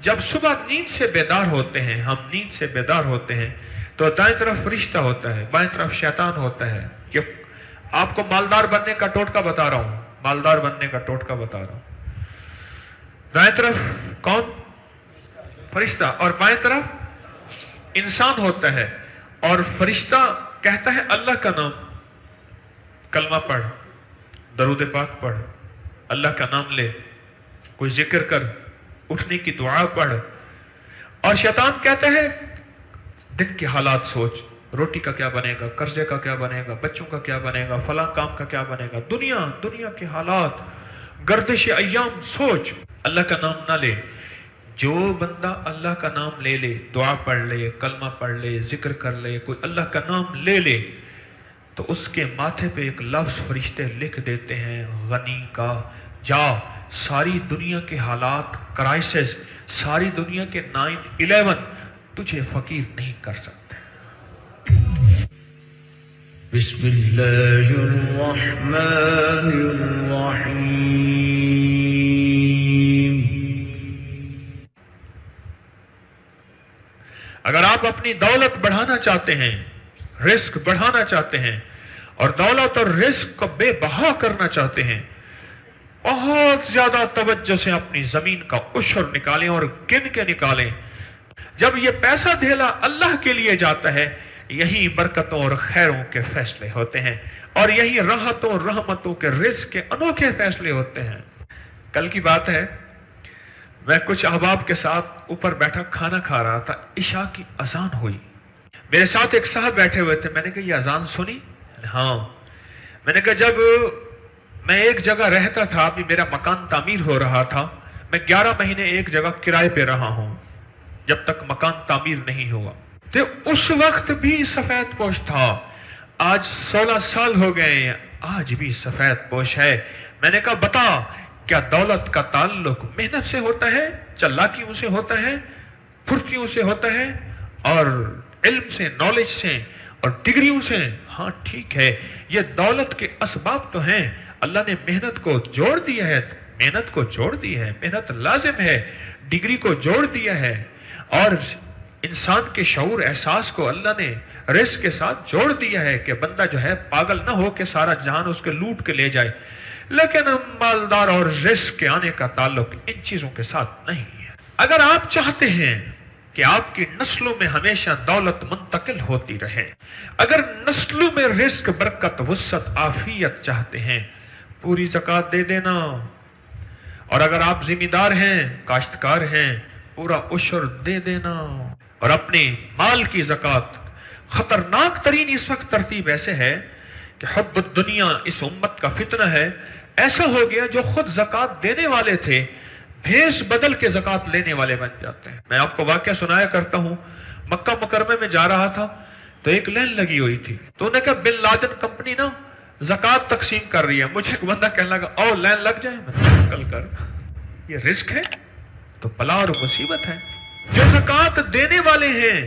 جب صبح نیند سے بیدار ہوتے ہیں، ہم نیند سے بیدار ہوتے ہیں، تو دائیں طرف فرشتہ ہوتا ہے، بائیں طرف شیطان ہوتا ہے. کہ آپ کو مالدار بننے کا ٹوٹکا بتا رہا ہوں، مالدار بننے کا ٹوٹکا بتا رہا ہوں. دائیں طرف کون؟ فرشتہ. اور بائیں طرف انسان ہوتا ہے. اور فرشتہ کہتا ہے اللہ کا نام، کلمہ پڑھ، درود پاک پڑھ، اللہ کا نام لے، کوئی ذکر کر، اٹھنے کی دعا پڑھ. اور شیطان کہتا ہے دن کے حالات سوچ، روٹی کا کیا بنے گا، قرضے کا کیا بنے گا، بچوں کا کیا بنے گا، فلاں کام کا کیا بنے گا، دنیا کے حالات، گردش ایام سوچ، اللہ کا نام نہ لے. جو بندہ اللہ کا نام لے لے، دعا پڑھ لے، کلمہ پڑھ لے، ذکر کر لے، کوئی اللہ کا نام لے لے، تو اس کے ماتھے پہ ایک لفظ فرشتے لکھ دیتے ہیں غنی کا. جا، ساری دنیا کے حالات، کرائسس، ساری دنیا کے 9/11 تجھے فقیر نہیں کر سکتے. بسم اللہ الرحمن الرحیم. اگر آپ اپنی دولت بڑھانا چاہتے ہیں، رزق بڑھانا چاہتے ہیں، اور دولت اور رزق کو بے بہا کرنا چاہتے ہیں، بہت زیادہ توجہ سے اپنی زمین کا عشر نکالیں اور گن کے نکالیں. جب یہ پیسہ دھیلا اللہ کے لیے جاتا ہے، یہی برکتوں اور خیروں کے فیصلے ہوتے ہیں، اور یہی راحتوں اور رحمتوں کے رزق کے انوکھے فیصلے ہوتے ہیں. کل کی بات ہے، میں کچھ احباب کے ساتھ اوپر بیٹھا کھانا کھا رہا تھا. عشاء کی اذان ہوئی، میرے ساتھ ایک صاحب بیٹھے ہوئے تھے. میں نے کہا یہ اذان سنی؟ ہاں. میں نے کہا جب میں ایک جگہ رہتا تھا، ابھی میرا مکان تعمیر ہو رہا تھا، میں 11 مہینے ایک جگہ کرائے پہ رہا ہوں جب تک مکان تعمیر نہیں ہوا. تو اس وقت بھی سفید پوش تھا. آج 16 سال ہو گئے ہیں، آج بھی سفید پوش ہے. میں نے کہا بتا، کیا دولت کا تعلق محنت سے ہوتا ہے، چالاکیوں سے ہوتا ہے، پھرتیوں سے ہوتا ہے، اور علم سے، نالج سے اور ڈگریوں سے؟ ہاں ٹھیک ہے، یہ دولت کے اسباب تو ہیں. اللہ نے محنت کو جوڑ دیا ہے، محنت کو جوڑ دی ہے، محنت لازم ہے، ڈگری کو جوڑ دیا ہے، اور انسان کے شعور احساس کو اللہ نے رزق کے ساتھ جوڑ دیا ہے کہ بندہ جو ہے پاگل نہ ہو کہ سارا جہان اس کے لوٹ کے لے جائے. لیکن مالدار اور رزق کے آنے کا تعلق ان چیزوں کے ساتھ نہیں ہے. اگر آپ چاہتے ہیں کہ آپ کی نسلوں میں ہمیشہ دولت منتقل ہوتی رہے، اگر نسلوں میں رزق، برکت، وسعت، عافیت چاہتے ہیں، پوری زکوٰۃ دے دینا. اور اگر آپ ذمہ دار ہیں، کاشتکار ہیں، پورا عشر دے دینا. اور اپنے مال کی زکوٰۃ. خطرناک ترین اس وقت ترتیب ایسے ہے کہ حب الدنیا اس امت کا فتنہ ہے. ایسا ہو گیا جو خود زکوٰۃ دینے والے تھے، بھیس بدل کے زکوٰۃ لینے والے بن جاتے ہیں. میں آپ کو واقعہ سنایا کرتا ہوں. مکہ مکرمہ میں جا رہا تھا تو ایک لائن لگی ہوئی تھی، تو انہوں نے کہا بن لادن کمپنی نا زکوٰۃ تقسیم کر رہی ہے. مجھے ایک بندہ کہنے لگا او لائن لگ جائے. میں کل کر، یہ رزق ہے تو بلا اور مصیبت ہے. جو زکوٰۃ دینے والے ہیں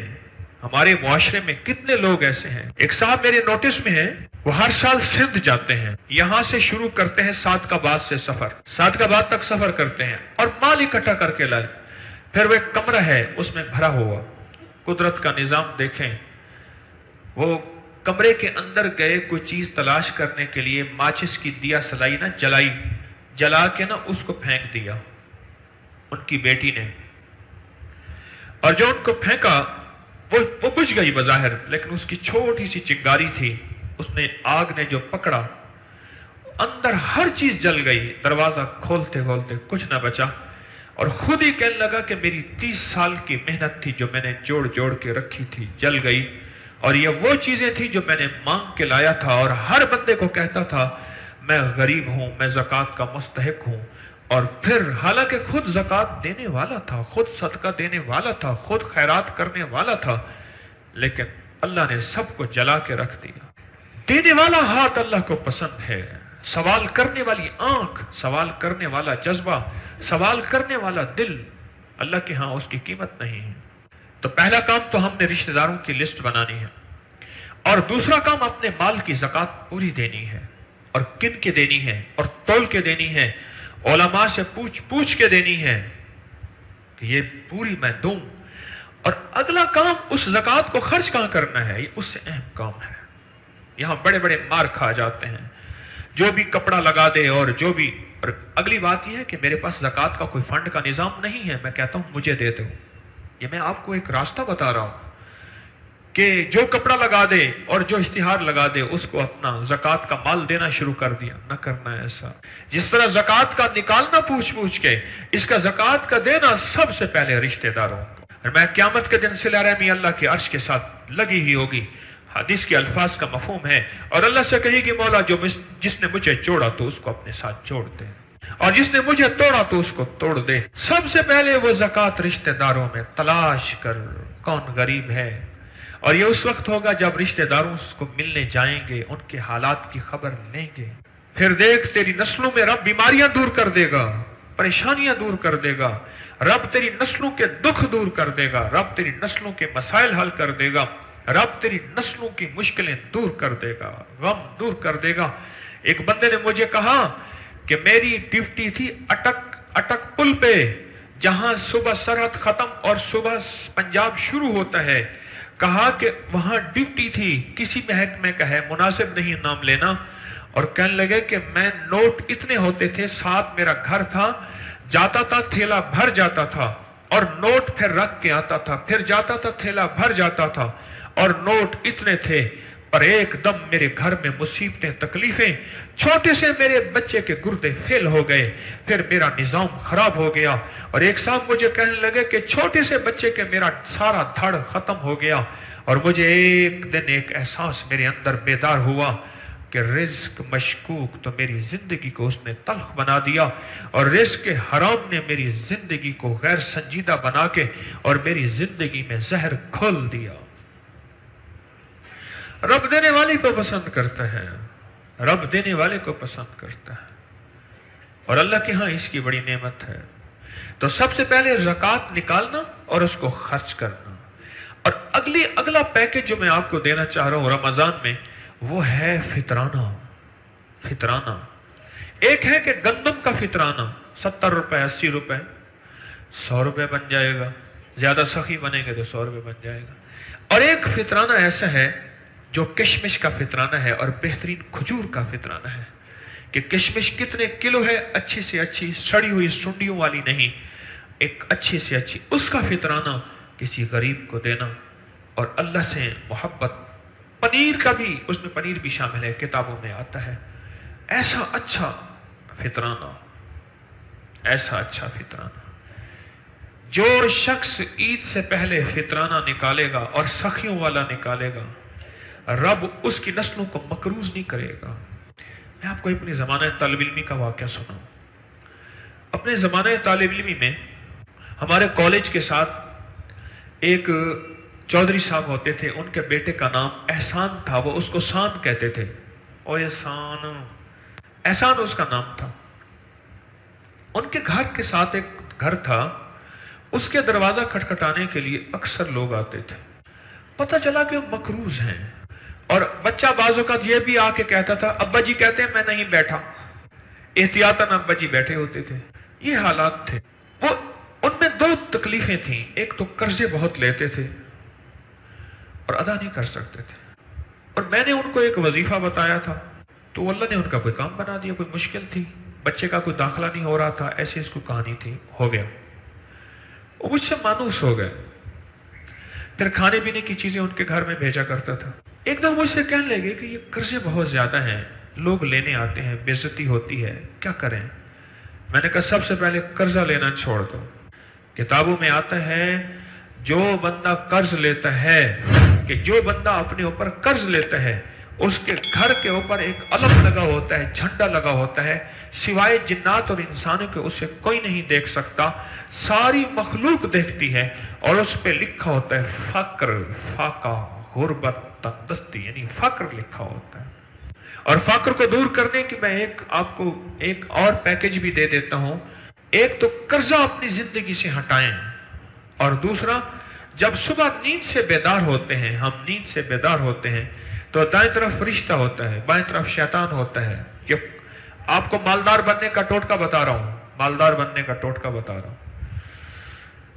ہمارے معاشرے میں کتنے لوگ ایسے ہیں. ایک صاحب میرے نوٹس میں ہیں، وہ ہر سال سندھ جاتے ہیں. یہاں سے شروع کرتے ہیں سعدکاباد سے سفر، سعدکاباد تک سفر کرتے ہیں اور مال اکٹھا کر کے لائے. پھر وہ ایک کمرہ ہے اس میں بھرا ہوا. قدرت کا نظام دیکھیں، وہ کمرے کے اندر گئے کوئی چیز تلاش کرنے کے لیے، ماچس کی دیا سلائی نہ جلائی، جلا کے نہ اس کو پھینک دیا ان کی بیٹی نے. اور جو ان کو پھینکا وہ بجھ گئی بظاہر، لیکن اس کی چھوٹی سی چنگاری تھی، اس نے آگ نے جو پکڑا اندر ہر چیز جل گئی. دروازہ کھولتے کھولتے کچھ نہ بچا، اور خود ہی کہنے لگا کہ میری 30 سال کی محنت تھی جو میں نے جوڑ جوڑ کے رکھی تھی، جل گئی. اور یہ وہ چیزیں تھیں جو میں نے مانگ کے لایا تھا، اور ہر بندے کو کہتا تھا میں غریب ہوں، میں زکوٰۃ کا مستحق ہوں. اور پھر حالانکہ خود زکوٰۃ دینے والا تھا، خود صدقہ دینے والا تھا، خود خیرات کرنے والا تھا، لیکن اللہ نے سب کو جلا کے رکھ دیا. دینے والا ہاتھ اللہ کو پسند ہے، سوال کرنے والی آنکھ، سوال کرنے والا جذبہ، سوال کرنے والا دل، اللہ کے ہاں اس کی قیمت نہیں ہے. تو پہلا کام تو ہم نے رشتہ داروں کی لسٹ بنانی ہے، اور دوسرا کام اپنے مال کی زکوٰۃ پوری دینی ہے، اور کن کے دینی ہے، اور تول کے دینی ہے، علماء سے پوچھ پوچھ کے دینی ہے کہ کہ یہ پوری میں دوں. اور اگلا کام اس زکات کو خرچ کہاں کرنا ہے، یہ اس سے اہم کام ہے. یہاں بڑے بڑے مار کھا جاتے ہیں، جو بھی کپڑا لگا دے اور جو بھی. اور اگلی بات یہ ہے کہ میرے پاس زکات کا کوئی فنڈ کا نظام نہیں ہے، میں کہتا ہوں مجھے دے دو. یہ میں آپ کو ایک راستہ بتا رہا ہوں کہ جو کپڑا لگا دے اور جو اشتہار لگا دے اس کو اپنا زکات کا مال دینا شروع کر دیا. نہ کرنا ہے ایسا. جس طرح زکات کا نکالنا پوچھ کے، اس کا زکات کا دینا سب سے پہلے رشتہ داروں کو. اور میں قیامت کے دن صلہ رحمی اللہ کے عرش کے ساتھ لگی ہی ہوگی. حدیث کے الفاظ کا مفہوم ہے، اور اللہ سے کہے گی مولا جس نے مجھے جوڑا تو اس کو اپنے ساتھ جوڑ دے، اور جس نے مجھے توڑا تو اس کو توڑ دے. سب سے پہلے وہ زکات رشتہ داروں میں تلاش کر کون غریب ہے. اور یہ اس وقت ہوگا جب رشتہ داروں اس کو ملنے جائیں گے، ان کے حالات کی خبر لیں گے. پھر دیکھ تیری نسلوں میں رب بیماریاں دور کر دے گا، پریشانیاں دور کر دے گا. رب تیری نسلوں کے دکھ دور کر دے گا. رب تیری نسلوں کے مسائل حل کر دے گا. رب تیری نسلوں کی مشکلیں دور کر دے گا، غم دور کر دے گا. ایک بندے نے مجھے کہا کہ میری ڈیوٹی تھی اٹک پل پہ، جہاں صبح سرحد ختم اور صبح پنجاب شروع ہوتا ہے. کہا کہ وہاں ڈیوٹی تھی، کسی محکمے کا ہے، مناسب نہیں نام لینا. اور کہنے لگے کہ میں نوٹ اتنے ہوتے تھے، ساتھ میرا گھر تھا، جاتا تھا تھیلا بھر جاتا تھا اور نوٹ پھر رکھ کے آتا تھا، پھر جاتا تھا تھیلا بھر جاتا تھا اور نوٹ اتنے تھے. پر ایک دم میرے گھر میں مصیبتیں تکلیفیں، چھوٹے سے میرے بچے کے گردے فیل ہو گئے، پھر میرا نظام خراب ہو گیا. اور ایک صاحب مجھے کہنے لگے کہ چھوٹے سے بچے کے میرا سارا دھڑ ختم ہو گیا. اور مجھے ایک دن ایک احساس میرے اندر بیدار ہوا کہ رزق مشکوک تو میری زندگی کو اس نے تلخ بنا دیا، اور رزق حرام نے میری زندگی کو غیر سنجیدہ بنا کے اور میری زندگی میں زہر کھول دیا. رب دینے والے کو پسند کرتا ہے، رب دینے والے کو پسند کرتا ہے، اور اللہ کے ہاں اس کی بڑی نعمت ہے. تو سب سے پہلے زکات نکالنا اور اس کو خرچ کرنا. اور اگلا پیکج جو میں آپ کو دینا چاہ رہا ہوں رمضان میں، وہ ہے فطرانہ. ایک ہے کہ گندم کا فطرانہ 70 روپے 80 روپے 100 روپے بن جائے گا، زیادہ سخی بنے گے تو 100 روپے بن جائے گا. اور ایک فطرانہ ایسا ہے جو کشمش کا فطرانہ ہے اور بہترین کھجور کا فطرانہ ہے. کہ کشمش کتنے کلو ہے، اچھی سے اچھی سڑی ہوئی سنڈیوں والی نہیں، ایک اچھی سے اچھی، اس کا فطرانہ کسی غریب کو دینا. اور اللہ سے محبت. پنیر کا بھی، اس میں پنیر بھی شامل ہے، کتابوں میں آتا ہے. ایسا اچھا فطرانہ، ایسا اچھا فطرانہ. جو شخص عید سے پہلے فطرانہ نکالے گا اور سخیوں والا نکالے گا، رب اس کی نسلوں کو مقروض نہیں کرے گا. میں آپ کو اپنی زمانہ طالب علمی کا واقعہ سناؤں. اپنے زمانہ طالب علمی میں ہمارے کالج کے ساتھ ایک چودھری صاحب ہوتے تھے، ان کے بیٹے کا نام احسان تھا، وہ اس کو سان کہتے تھے. او احسان اس کا نام تھا. ان کے گھر کے ساتھ ایک گھر تھا، اس کے دروازہ کھٹکھٹانے کے لیے اکثر لوگ آتے تھے. پتہ چلا کہ وہ مقروض ہیں، اور بچہ بعض اوقات یہ بھی آ کے کہتا تھا ابا جی کہتے ہیں میں نہیں بیٹھا، احتیاطاً ابا جی بیٹھے ہوتے تھے. یہ حالات تھے. وہ ان میں دو تکلیفیں تھیں. ایک تو قرضے بہت لیتے تھے اور ادا نہیں کر سکتے تھے. اور میں نے ان کو ایک وظیفہ بتایا تھا تو اللہ نے ان کا کوئی کام بنا دیا. کوئی مشکل تھی، بچے کا کوئی داخلہ نہیں ہو رہا تھا، ایسی اس کو کہانی تھی، ہو گیا. وہ مجھ سے مانوس ہو گئے. پھر کھانے پینے کی چیزیں ان کے گھر میں بھیجا کرتا تھا. ایک دم مجھ سے کہنے لگے کہ یہ قرضے بہت زیادہ ہیں، لوگ لینے آتے ہیں، بے عزتی ہوتی ہے، کیا کریں؟ میں نے کہا سب سے پہلے قرضہ لینا چھوڑ دو. کتابوں میں آتا ہے جو بندہ قرض لیتا ہے، کہ جو بندہ اپنے اوپر قرض لیتا ہے اس کے گھر کے اوپر ایک علم لگا ہوتا ہے، جھنڈا لگا ہوتا ہے، سوائے جنات اور انسانوں کے اسے کوئی نہیں دیکھ سکتا، ساری مخلوق دیکھتی ہے، اور اس پہ لکھا ہوتا ہے فقر، فاقہ، غربت، تندرستی، یعنی فقر لکھا ہوتا ہے. اور فقر کو دور کرنے کی میں آپ کو ایک اور پیکج بھی دے دیتا ہوں. ایک تو قرضہ اپنی زندگی سے ہٹائیں، اور دوسرا جب صبح نیند سے بیدار ہوتے ہیں، ہم نیند سے بیدار ہوتے ہیں تو دائیں طرف فرشتہ ہوتا ہے، بائیں طرف شیطان ہوتا ہے. کہ آپ کو مالدار بننے کا ٹوٹکا بتا رہا ہوں، مالدار بننے کا ٹوٹکا بتا رہا ہوں.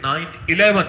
9/11